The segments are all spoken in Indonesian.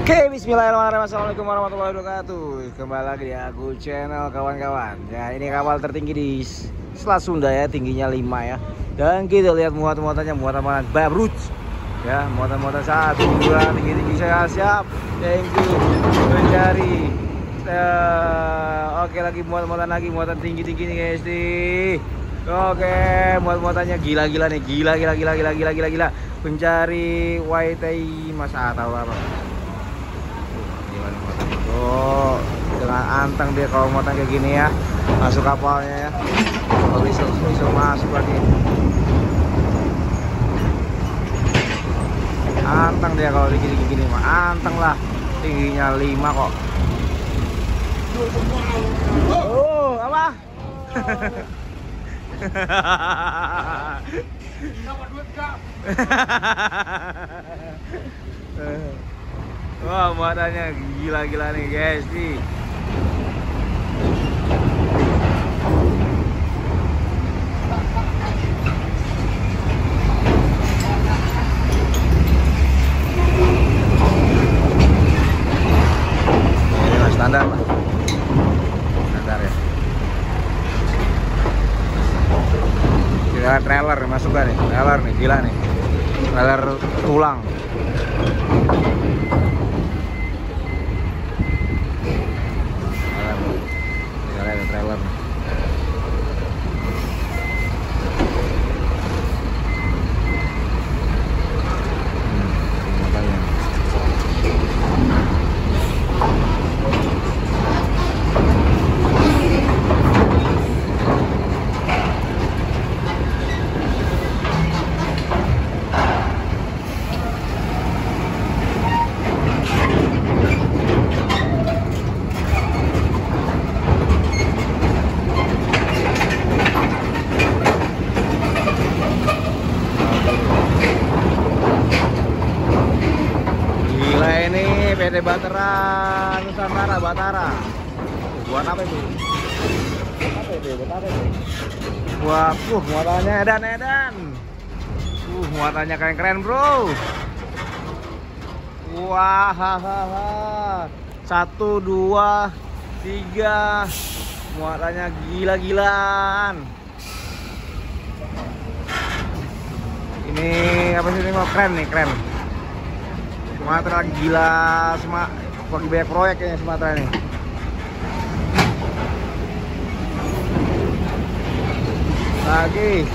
Oke, bismillahirrahmanirrahim. Assalamualaikum warahmatullahi wabarakatuh. Kembali lagi di aku channel kawan-kawan. Ya, ini kapal tertinggi di Selat Sunda ya, tingginya 5 ya. Dan kita lihat muatan-muatannya, muatan-muatan babrut. Ya, muatan-muatan 1, 2, tinggi-tinggi saya siap. Thank you. Mencari. Oke, lagi muatan-muatan lagi, muatan tinggi-tinggi nih guys nih. Oke, muat-muatannya gila-gila nih, gila. Pencari YTI masa tahu apa? Oh, dengan anteng dia kalau muatan kayak gini ya, masuk kapalnya ya. Oh, bisa masuk lagi. Anteng dia kalau gini mah, anteng lah. Tingginya 5 kok. Oh, apa? Dapat duit gak? Wah, muatannya gila-gila nih guys nih. Ini mas standar lah. Standar ya. Gila, trailer masuk gak nih? Trailer nih, gila nih. Trailer tulang. Trailer. PT Batara Nusantara Batara. Buat apa itu? Apa itu? Buat apa itu? Wah, muatannya edan. Muatannya keren bro. Wah, 1, 2, 3. Muatannya gila-gilaan. Ini apa sih ini? Keren nih, keren. Sumatera gila, lagi banyak proyek kayaknya Sumatera nih. Lagi.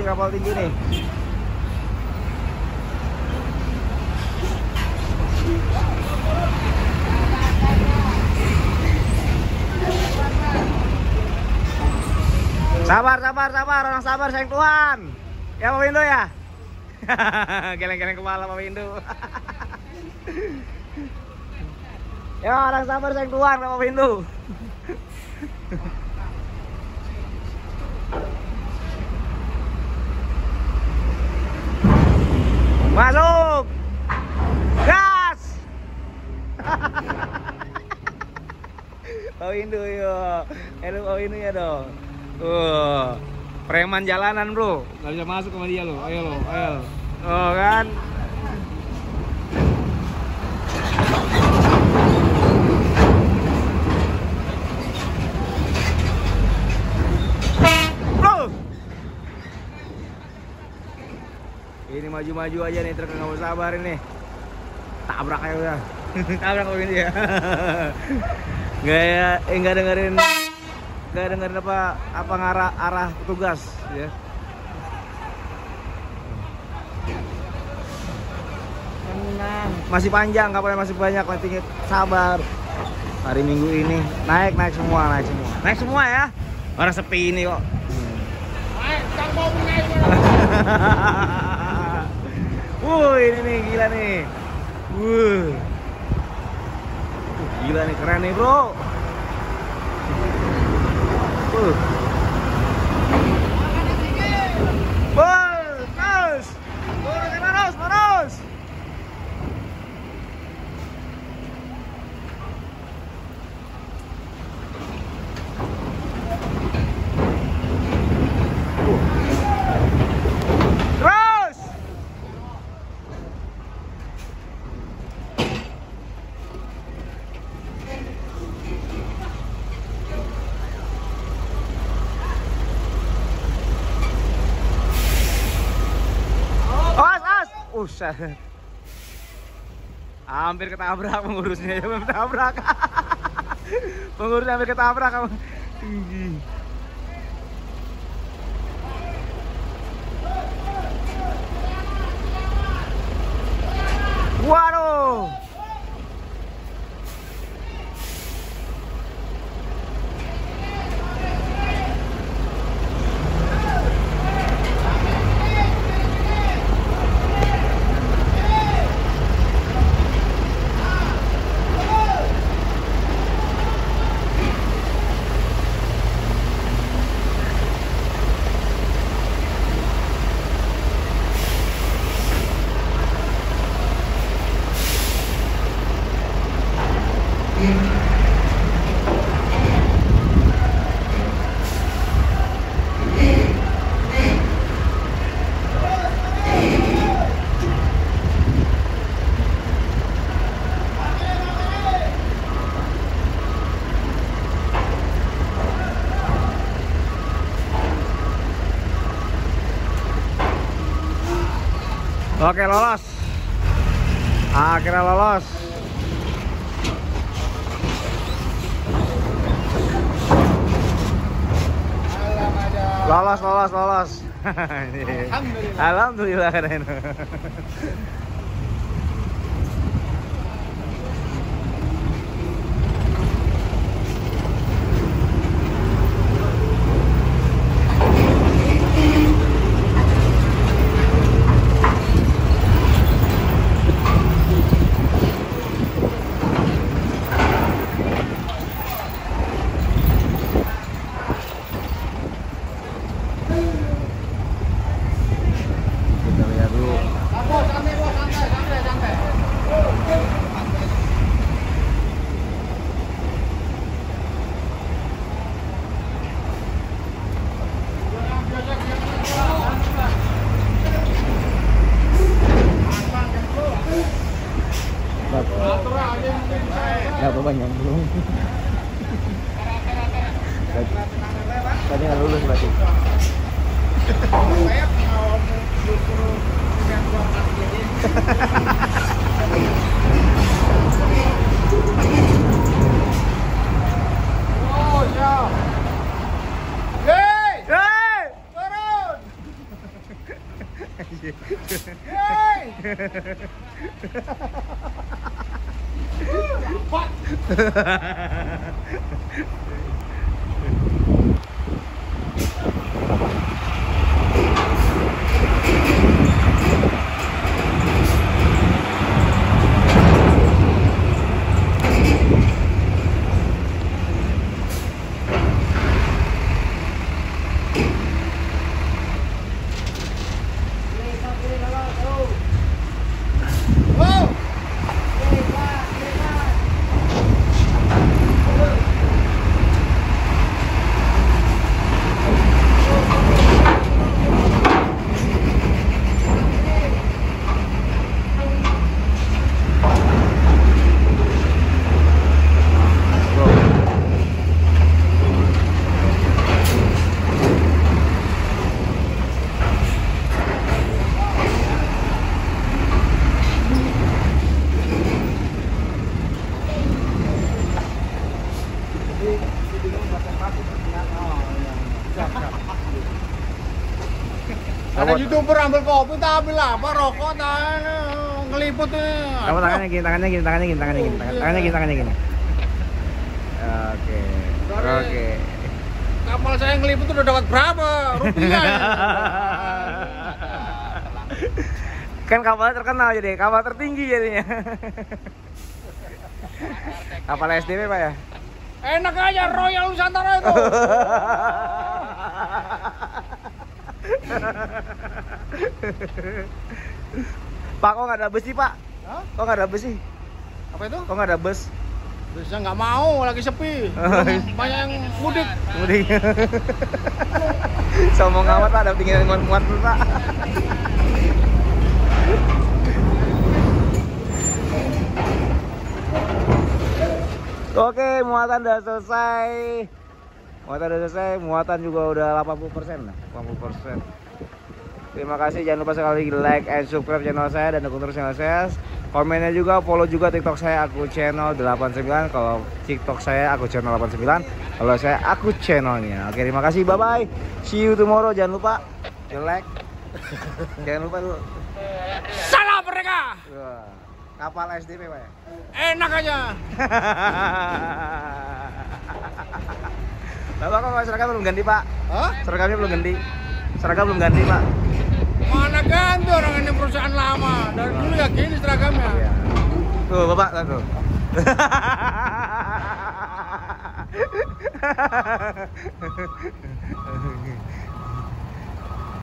Kapal tinggi nih. Sabar, orang sabar sayang Tuhan. Ya Pak Windu ya. Geleng-geleng kepala Pak Windu. Ya orang sabar sayang Tuhan Pak Windu. Masuk, gas. Pak Windu yo, Pak Windu ya dong. Preman jalanan bro, nggak bisa masuk sama dia lo. Ayo lo, ayo. Oh kan. Ini maju-maju aja nih, truk nggak mau sabar ini. Tabrak aja udah. Tabrak kok ini ya. Nggak dengerin apa arah petugas ya. Tenang, masih panjang kapalnya, masih banyak, nanti sabar. Hari Minggu ini naik semua ya. Orang sepi ini kok. Ini nih gila nih. Gila nih, keren nih bro. Terus. Terus. Hampir ketabrak pengurusnya, ya ketabrak. Pengurusnya hampir ketabrak kamu. Tinggi. Waduh. Oke, lolos. Akhirnya lolos. Lolos. Alhamdulillah. Keren. Nggak banyak belum. Tadi nggak lulus berarti. Oh ya. Hei! Hei! Turun! Hei! Ada YouTuber ambil kopi, tak ambil apa, rokok, tak ngeliput nih. Kamu tangannya gini. Oke. Kapal saya ngeliput udah dapat berapa rupiah? Kan kapalnya terkenal jadi kapal tertinggi jadinya. Kapal SDP Pak ya? Enak aja Royal Nusantara itu. Pak, kok nggak ada bus sih Pak? Hah? Kok nggak ada bus sih? Apa itu? Kok nggak ada bus? Bisa nggak mau, lagi sepi. Banyak yang mudik. Mudik. Sombong amat Pak, ada tinggal muat dulu Pak. Oke, muatan udah selesai. Muatan juga udah 80% lah, 80%. Terima kasih, jangan lupa sekali like and subscribe channel saya dan dukung terus channel saya. Komennya juga, follow juga TikTok saya, aku channel 89. Kalau TikTok saya, aku channel 89. Kalau saya, aku channelnya. Oke, terima kasih, bye bye. See you tomorrow. Jangan lupa like. Jangan lupa dulu. Salam mereka. Wah, kapal SDP Pak ya? Enak aja. Bapak kok seragam belum ganti Pak? Hah? Seragamnya belum ganti. Seragam belum ganti Pak. Mana ganti orang ini perusahaan lama. Dari dulu ya gini seragamnya. Iya. Tuh Bapak, tuh.